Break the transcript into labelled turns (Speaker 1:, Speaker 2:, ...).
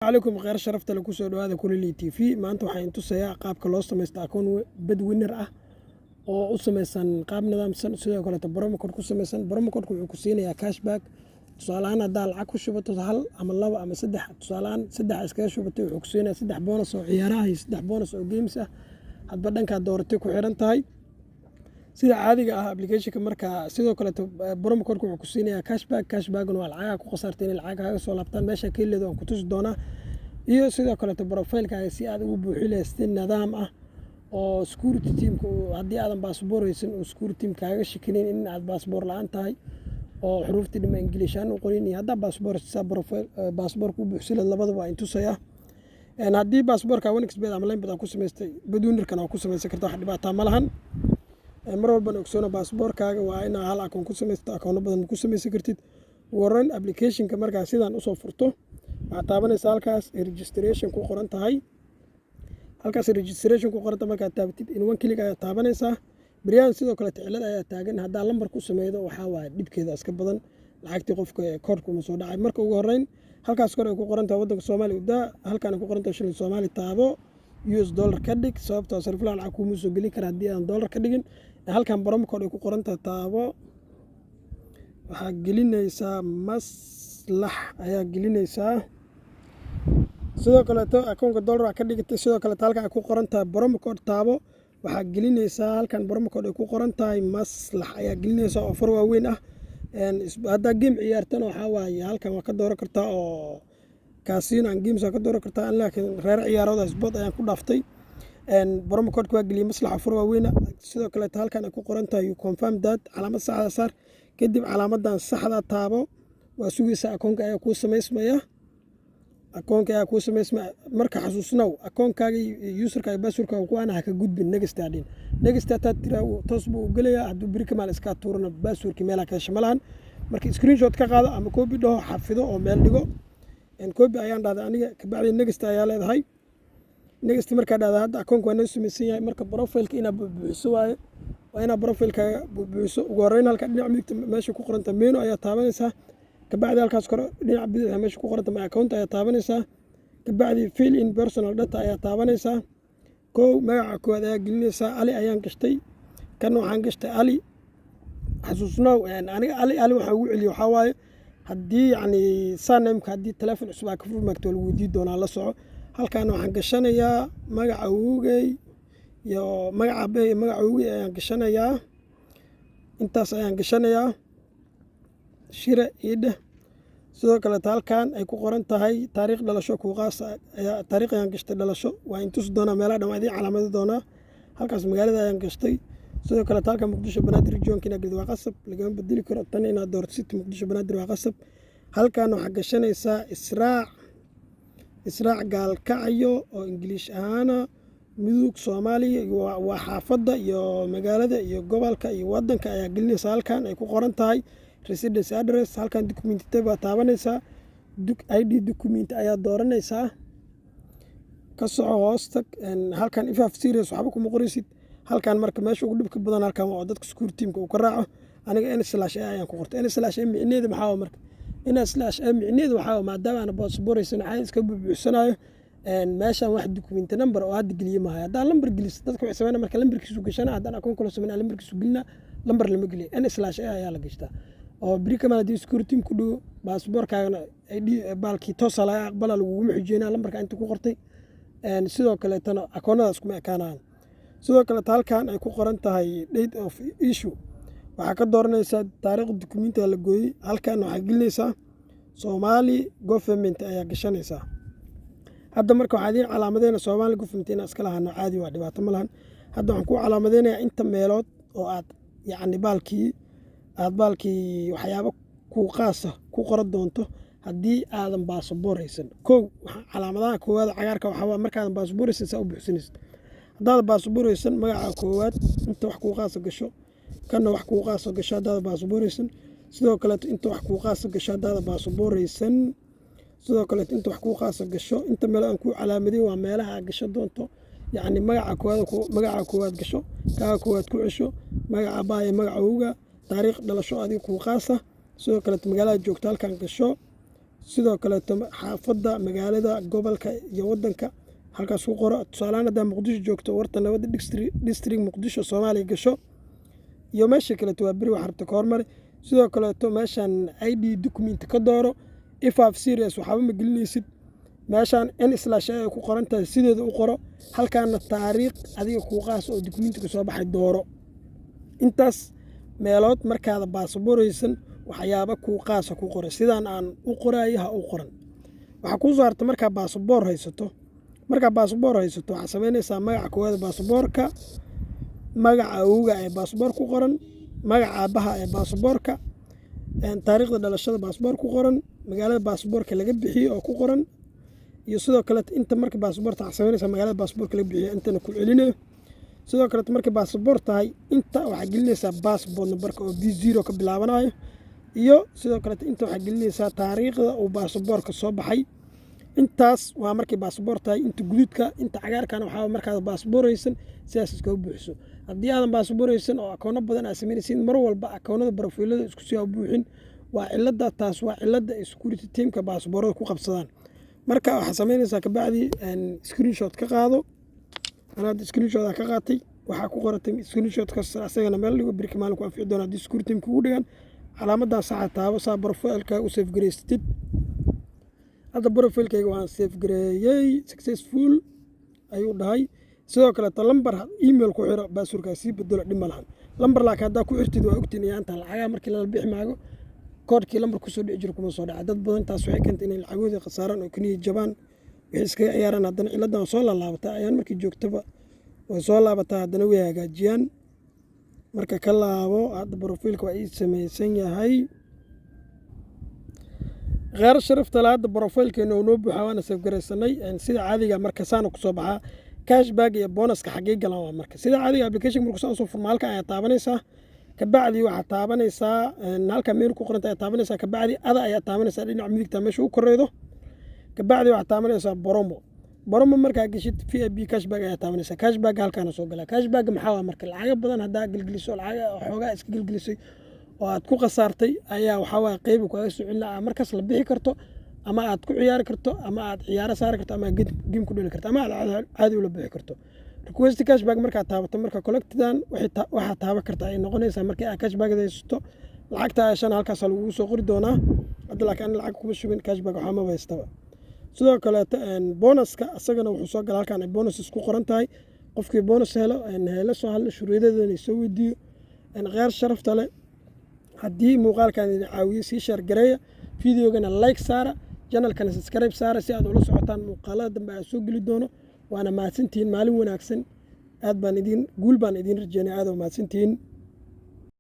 Speaker 1: عليكم غير شرفت لكم سoo dhawaada kulli TV maanta waxaan tusayaa qaabka loo sameeyo akoon bad winner ah oo u sameeysan qaab nidaamsan sidoo kale promo code ku sameeysan promo code wuxuu ku siinayaa cashback tusaalahan hadaa lacag ku shubato hal ama laba ama saddex tusaalahan saddex iskaga shubato wuxuu ku siinayaa saddex bonus oo ciyaaraha iyo saddex bonus oo games ah hadba dhanka dooratay ku xiran tahay sida caadiga ah application-ka marka sidoo kale promo code wuxuu ku siinayaa cashback waa lacag ku qasartay in lacag ka soo laabtaan meesha ka leedo ku tusi doona iyo sidoo kale profile-kaaga si aad ugu buuxilaysid nidaam ah oo security team-ku hadii aadan passport haysan oo security team-kaaga shakinin in aad passport la'aan tahay oo xuruufta dhima Ingiliishaan u qorin iyo hadaa passport sa profile passport ku buuxsila labadaba waa intusaya hadii passport-ka Winexbet ama Limebet ku sameystay badwinerkan oo ku sameysan kartaa wax dhibaato ma lahan mar walba ogsoono passport-kaaga waa in hal akoon ku sameystaa akoon badan ku sameysan kartid waran application-ka marka sidaan u soo furto waxa taabanaysa halkaas registration ku qoran tahay halkaas registration ku qoran tahay marka taabatid in one click ayaa taabanaysa bariyan sidoo kale ticilad ayaa taagan hadaa lambar ku sameeydo waxa waa dibkeeda iska badan lacagtii qofka koodku ma soo dhacay marka ugu horeyn halkaas kor ay ku qoran tahay wadanka Soomaaliya halkaan ku qoran tahay shilin Soomaali taabo US dollar ka dhig sababtoo sarifla lacag ku soo gali kara hadii aan dollar ka dhigin halkaan promo code ay ku qoran tahay taabo waxa gelinaysa maslax ayaa gelinaysa sidoo kale akoonka dollar ka dhigtay sidoo kale halkaan ay ku qoran tahay promo code taabo waxa gelinaysa halkaan promo code ay ku qoran tahay maslax ayaa gelinaysa offer waaweyn ah hadda game ciyaartan waxa waaye halkaan waa ka dooran kartaa oo casino and games ka dooran kartaa laakiin reer ciyaarada sport ayaan ku dhaftay promo code waa geliyay maslax offer waaweyn sidoo kale halkaan ay ku qoran tahay you confirm that calaamad sax saar kadib calaamadan saxda taabo waa sugaysa akoonka ayaa ku sameysmaya marka xasuusnow akoonkaaga userka iyo passwordka ku aan ka gudbin next ta tira toos buu galaya haduu bari kamaal iska tuurana passwordki meel ka shamalaan marka screenshot ka qaado ama copy dhaho xafido oo meel dhigo copy ayaan dhahday aniga ka bacdi next ayaa leedahay next marka dhahday hadda akoonka waa sameysan yahay marka profile-ka ina buuxiso waa ina profile-ka buuxiso ugu horeyn halka dhinac midigta meesha ku qoranta menu ayaa taabanaysa kabacdi halkaas kor dhinac bidix meesha ku qoranta account ayaa taabanaysa kabacdi fill in personal data ayaa taabanaysa magaca koowaad ayaa gelinaysa ali ayaan gashtay kan waxaan gashtay ali xasuusnow aniga ali waxa ugu celiyo waxa waaye hadii yani surname-ka hadii telefoon cusub ka furmaagto lagu weydiin doonaa la soco halkaan waxaan gashanayaa magaca uugay iyo magaca uugay ayaan gashanayaa intaas ayaan gashanayaa shira ida sidoo kale halkaan ay ku qoran tahay taariikh dhalasho ku qaas ayaa taariikh ayaan gashtay dhalasho waa intus doona meelaha dhamaadii calaamado doona halkaas magaalada ayaan gashtay sidoo kale halkaan Muqdisho Banaadir regionkina gid waa qasab laga bedeli karo tan inaad doorto city Muqdisho Banaadir waa qasab halkaan waxa gashanaysaa israac gaalkacyo oo English ahaana midug Soomaaliya waa xaafada iyo magaalada iyo gobolka iyo wadanka ayaa gelinaysa halkaan ay ku qoran tahay residence address halkaan document tab taabanaysa ID document ayaa dooranaysa ka soo hoosta halkaan if serious waxba kuma qoraysid halkaan marka meesha ugu dhibka badan halkaan waa dadka security team-ka uu ka raaco aniga n/a ayaan ku qortay n/a micneedu maxaa marka n/a micneedu waxa maadaama aan passport haysan ay iska buuxsanayo meeshan wax document number oo aad geliyo ma hadaa lambar gelis dadka waxay sameeyaan marka lambarkiisu gashana hadaan akoon kala sameeyaan lambarkiisu gelina lambar lama geliyo n/a ayaa la gashtaa oo bari kama hadii security team ku dhaw passport-kaaga ID balki toos la aqbala lagu xijeenaa lambarka inta ku qortay sidoo kale tan akoonadaas kuma ekaanaan sidoo kale halkaan ay ku qoran tahay date of issue waxa ka dooranaysa taariikh document la gooyay halkaan waxa gelinaysa Somali government ayaa gashanaysa hadda marka waxa idin calaamadeena Somali government ina iska lahaano caadi waa dhibaato ma lahan hadda waxaan ku calaamadeynaa inta meelood oo aad yacni baalkii waxyaabo ku qaasa ku qoran doonto hadii aadan passport haysan calaamadaha koowaad cagaarka waxa markaadan passport haysan u buuxsanaysid hadaad passport haysan magaca koowaad inta wax ku qaasa gasho kana wax ku qaasa gasho hadaad passport haysan sidoo kale inta wax ku qaasa gasho hadaad passport haysan sidoo kale inta wax ku qaasa gasho inta meel aan ku calaamadin waa meelaha gasho doonto yacni magaca koowaad gasho ka koowaad ku cesho magaca baay magaca uga taariikh dhalasho adiga ku qaasa sidoo kale magaalada joogto halkaan gasho sidoo kaleeto xaafadda magaalada gobolka iyo wadanka halkaas ku qoro. tusaalahaan haddaa muqdisho joogto warta nabadda district muqdisho soomaaliya gasho iyo meesha kaleeto waa beri wax rabta ka hormari. sidoo kaleeto meeshaan ID document ka dooro. if of serious waxaaba ma gelinaysid meeshaan n/a ay ku qoran tahay sideeda u qoro. halkaana taariikh adiga kuu qaas oo dokumentiga soo baxay dooro. intaas meelood markaada baasabooraysan waxyaaba kuu qaasa ku qoray sidaan aan u qoraayo ha u qoran. waxaa kuu soo harta markaa baasaboor haysato waxaa samaynaysaa magaca koowaad baasaboorka, magaca awowga ee baasaboor ku qoran, magaca aabbaha ee baasaboorka, taariikhda dhalashada baasaboor ku qoran, magaalada baasaboorka laga bixiyey oo ku qoran, iyo sidoo kale inta marka baasaboorta waxaa samaynaysaa magaalada baasaboorka laga bixiyo intana ku celinayo. sidoo kale markay baasaboor tahay inta waxaa gelinaysaa baasboort nambarka oo B0 ka bilaabanayo, iyo sidoo kale inta waxaa gelinaysaa taariikhda uu baasaboorka soo baxay. intaas waa markay baasaboor tahay. inta guduudka inta cagaarkana waxaa markaad baasabooraysan sidaas iskaga buuxiso. haddii aadan baasabooraysan oo akoono badan aad samaynaysid mar walba akoonada brofiilada isku sii buuxin waa cilada. taas waa cilada ay security teamka baasaboorada ku qabsadaan. marka waxaa samaynaysaa kabacdi screenshot ka qaado. anaad screenshot ka qaatay waxaa ku qoratay screenshot ka asagana meel dhigo birka maalin ku anfici doona haddii security teamka ugu dhigan calaamadaa saxa taabo saa profileka u save gareystid. hadda profilkayga waan save gareeyey successful ayuu dhahay. sidoo kaleeto lambar email ku xiro baasuurkaa sii bedelo dhib ma lahan. lambar laakiin haddaa ku xirtid waa ogtiin iyaanta lacagaa markii lala bixi maago koodhkii lambar kusoo dhici jiro kuma soo dhaca. dad badan taas waxay keentay inay lacagoodii khasaaraan oo kaniya jabaan waxay iskaga ciyaaraan. haddana ciladan waa soo laalaabataa ayaan markii joogtaba way soo laabataa haddana way hagaajiyaan. marka ka laabo hadda brofiilka waa ii samaysan yahay. غير شرفت لهذا بروفايل كأنه نوبه حوانا سيف قريسناي يعني سيدا عادي مركز سانو كسو بحا كاش باقي بونس كحقيقة لما مركز سيدا عادي ابليكيشن مركز سانو صفر مالك ايا تابانيسا كبعدي واحد تابانيسا نالكا ميرو كوكرنتا ايا تابانيسا كبعدي اذا ايا تابانيسا لين عميدك تامشو كوريدو كبعدي واحد تابانيسا برومو مركز قشيت في بي كاش باقي ايا تابانيسا كاش باقي هالكانا سوقلا كاش باقي محاوة مركز العاقب بدن هدا قلقليسو العاقب حوغا اسك قلقليسي oo aad ku qasaartay ayaa waxa waa qayb ku aga socon la markaas la bixi karto ama aad ku ciyaari karto ama aad ciyaar saar karto ama game ku dhali karto ama aad caadi u la bixi karto. request cashback marka taabato marka collectidan waxa taaba karta ay noqonaysaa marka aad cashback haysto lacagta shan halkaas lagu soo qori doonaa. hadda laakiin lacag kuma shubin cashback waxa ma haystaba. sidoo kale bonuska asagana wuxuu soo galaa halkaan ay bonus isku qoran tahay. qofkii bonus helo soo hal shuruudadeena soo weydiyo غير sharafta leh haddii muuqaalkan idin caawiyo sii share gareeya fideogana like saara channelkana subscribe saara si aad ula socotaan muuqaalada dambe aan soo geli doono. waana mahadsantihiin maalin wanaagsan. guul baan idin rajeynaya aad oo mahadsantihiin.